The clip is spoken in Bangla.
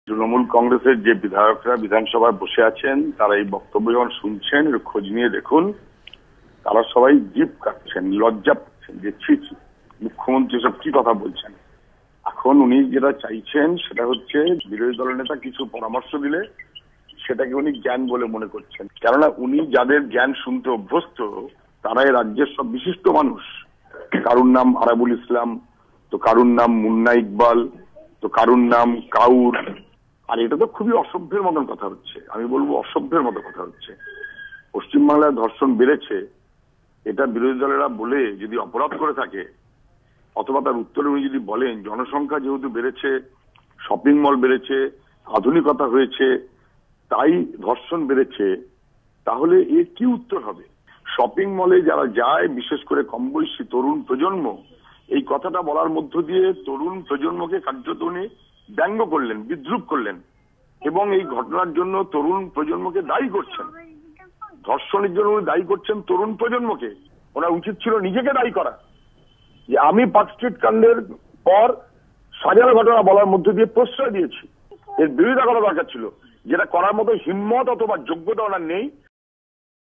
তৃণমূল কংগ্রেসের যে বিধায়করা বিধানসভায় বসে আছেন তারা এই বক্তব্য যখন শুনছেন এর খোঁজ নিয়ে দেখুন, তারা সবাই জিভ কাটছেন, লজ্জা পাচ্ছেন যে ছি ছি, মুখ্যমন্ত্রী সব কি কথা বলছেন। এখন উনি যেটা চাইছেন সেটা হচ্ছে বিরোধী দলের নেতা কিছু পরামর্শ দিলে সেটাকে উনি জ্ঞান বলে মনে করছেন। কেননা উনি যাদের জ্ঞান শুনতে অভ্যস্ত তারাই রাজ্যের সব বিশিষ্ট মানুষ। কারুর নাম আরাবুল ইসলাম, তো কারুর নাম মুন্না ইকবাল, তো কারুর নাম কাউর। আর এটা তো খুবই অসভ্যের মতন কথা হচ্ছে, আমি বলবো অসভ্যের মতো কথা হচ্ছে। পশ্চিমবাংলায় ধর্ষণ বেড়েছে এটা বিরোধী দলেরা বলে যদি অপরাধ করে থাকে, অথবা তার উত্তরে উনি যদি বলেন জনসংখ্যা যেহেতু বেড়েছে, শপিং মল বেড়েছে, আধুনিকতা হয়েছে, তাই ধর্ষণ বেড়েছে, তাহলে এর কি উত্তর হবে? শপিং মলে যারা যায়, বিশেষ করে কম বয়সী তরুণ প্রজন্ম, এই কথাটা বলার মধ্য দিয়ে তরুণ প্রজন্মকে কার্যত উনি ব্যঙ্গ করলেন, বিদ্রুপ করলেন, এবং এই ঘটনার জন্য তরুণ প্রজন্মকে দায়ী করছেন। ধর্ষণের জন্য উনি দায়ী করছেন তরুণ প্রজন্মকে। ওনার উচিত ছিল নিজেকে দায়ী করা, যে আমি পার্ক স্ট্রিট কাণ্ডের পর সাজানো ঘটনা বলার মধ্য দিয়ে প্রশ্রয় দিয়েছি। এর বিরোধিতা করা দরকার ছিল, যেটা করার মতো হিম্মত অথবা যোগ্যতা ওনার নেই।